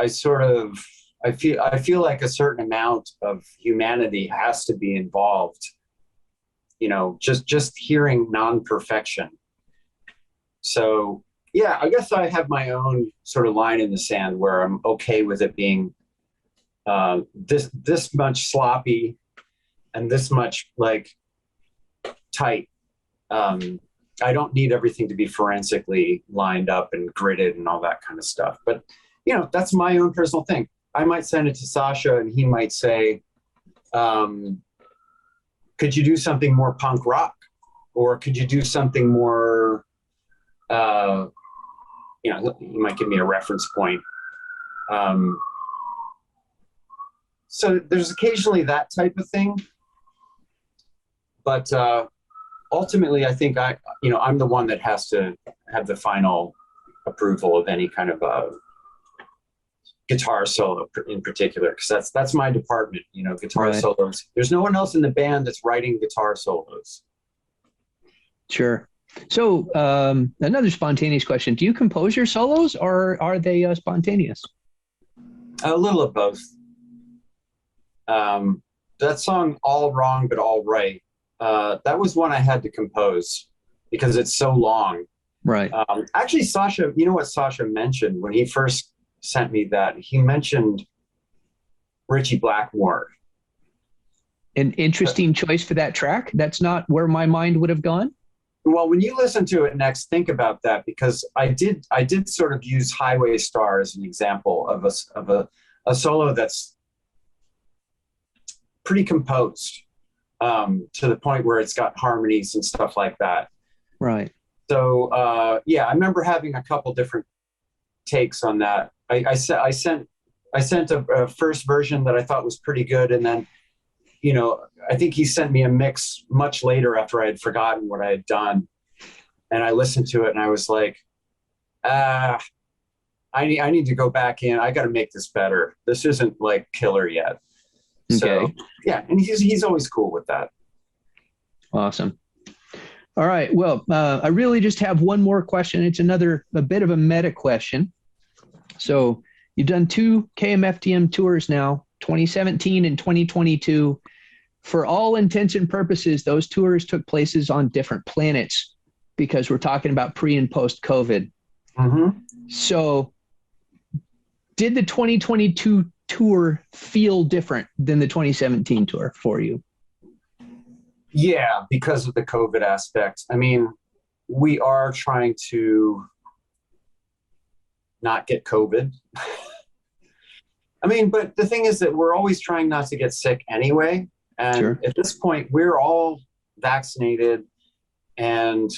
feel like a certain amount of humanity has to be involved, just hearing non-perfection. So yeah, I guess I have my own sort of line in the sand where I'm okay with it being this much sloppy and this much like tight. I don't need everything to be forensically lined up and gridded and all that kind of stuff. But, that's my own personal thing. I might send it to Sasha and he might say, could you do something more punk rock? Or could you do something more, he might give me a reference point. So there's occasionally that type of thing. But ultimately, I think I'm the one that has to have the final approval of any kind of guitar solo in particular, because that's my department, guitar Right. solos. There's no one else in the band that's writing guitar solos. Sure. So another spontaneous question. Do you compose your solos, or are they spontaneous? A little of both. That song, All Wrong But All Right, that was one I had to compose because it's so long. Right. Actually, Sasha, you know what Sasha mentioned when he first sent me that? He mentioned Richie Blackmore. An interesting choice for that track. That's not where my mind would have gone. Well, when you listen to it next, think about that, because I did sort of use Highway Star as an example of a solo that's pretty composed, to the point where it's got harmonies and stuff like that. Right. So yeah, I remember having a couple different takes on that. I sent a first version that I thought was pretty good, and then I think he sent me a mix much later after I had forgotten what I had done, and I listened to it and I was like, I need to go back in. I got to make this better. This isn't like killer yet. Okay. So yeah, and he's always cool with that. Awesome. All right. Well, I really just have one more question. It's a bit of a meta question. So, You've done 2 KMFDM tours now, 2017 and 2022. For all intents and purposes, those tours took places on different planets because we're talking about pre and post COVID. Mm-hmm. So did the 2022 tour feel different than the 2017 tour for you? Yeah, because of the COVID aspect. I mean, we are trying to not get COVID. I mean, but the thing is that we're always trying not to get sick anyway. And Sure. At this point, we're all vaccinated. And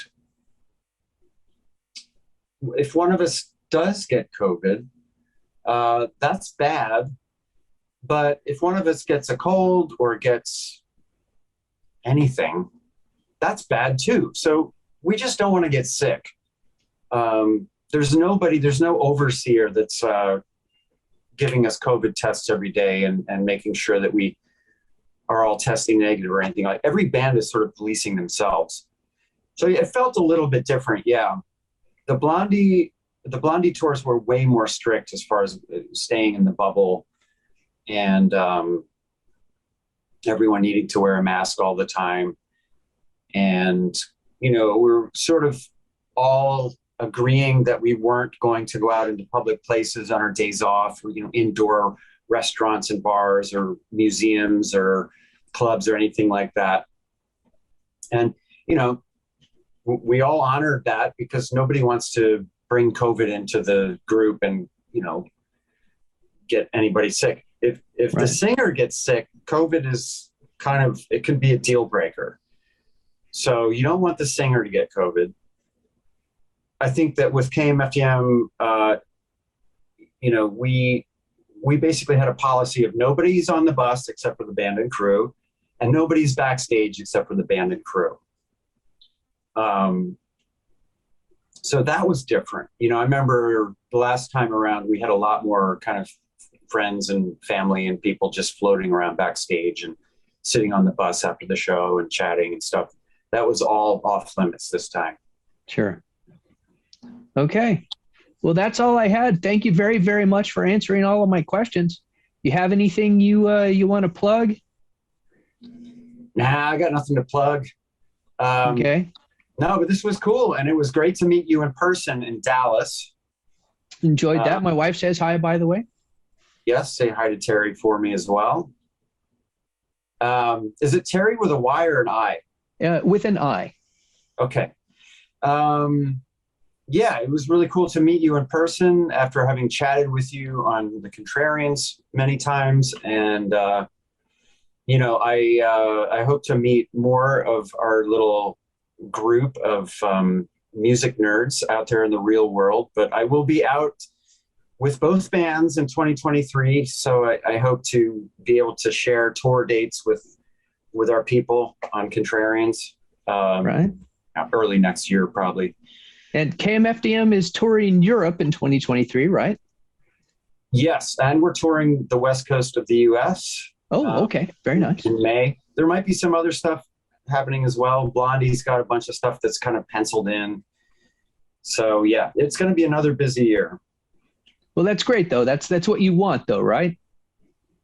if one of us does get COVID, that's bad. But if one of us gets a cold or gets anything, that's bad too. So we just don't want to get sick. There's no overseer that's giving us COVID tests every day and making sure that we are all testing negative or anything. Like every band is sort of policing themselves. So it felt a little bit different. Yeah. The Blondie tours were way more strict as far as staying in the bubble and everyone needing to wear a mask all the time. And, we're sort of all agreeing that we weren't going to go out into public places on our days off, or, indoor restaurants and bars or museums or clubs or anything like that. And, we all honored that because nobody wants to bring COVID into the group and, get anybody sick. If Right. the singer gets sick, COVID is it can be a deal breaker. So you don't want the singer to get COVID. I think that with KMFDM, we basically had a policy of nobody's on the bus except for the band and crew, and nobody's backstage except for the band and crew. So that was different. I remember the last time around, we had a lot more kind of friends and family and people just floating around backstage and sitting on the bus after the show and chatting and stuff. That was all off limits this time. Sure. Okay. Well, that's all I had. Thank you very, very much for answering all of my questions. You have anything you want to plug? Nah, I got nothing to plug. Okay. No, but this was cool. And it was great to meet you in person in Dallas. Enjoyed that. My wife says hi, by the way. Yes. Say hi to Terry for me as well. Is it Terry with a Y or an I? With an I. Okay. Yeah, it was really cool to meet you in person after having chatted with you on the Contrarians many times. And, I hope to meet more of our little group of music nerds out there in the real world. But I will be out with both bands in 2023. So I hope to be able to share tour dates with our people on Contrarians. Right. Early next year, probably. And KMFDM is touring Europe in 2023, right? Yes, and we're touring the west coast of the U.S. Oh, okay. Very nice. In May. There might be some other stuff happening as well. Blondie's got a bunch of stuff that's kind of penciled in. So, yeah, it's going to be another busy year. Well, that's great, though. That's what you want, though, right?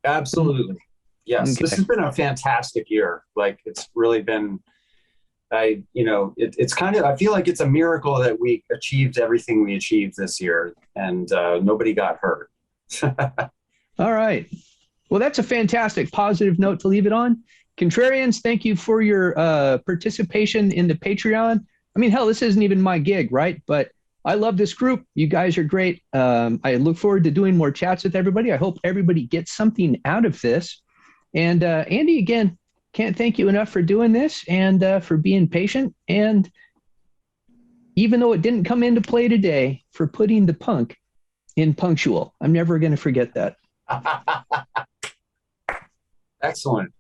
Absolutely. Yes. Okay. This has been a fantastic year. Like, it's really been... it's kind of, I feel like it's a miracle that we achieved everything we achieved this year and nobody got hurt. All right. Well, that's a fantastic positive note to leave it on. Contrarians, thank you for your participation in the Patreon. I mean, hell, this isn't even my gig, right? But I love this group. You guys are great. I look forward to doing more chats with everybody. I hope everybody gets something out of this. And Andee, again, can't thank you enough for doing this and for being patient. And even though it didn't come into play today, for putting the punk in punctual. I'm never going to forget that. Excellent.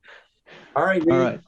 All right. All right.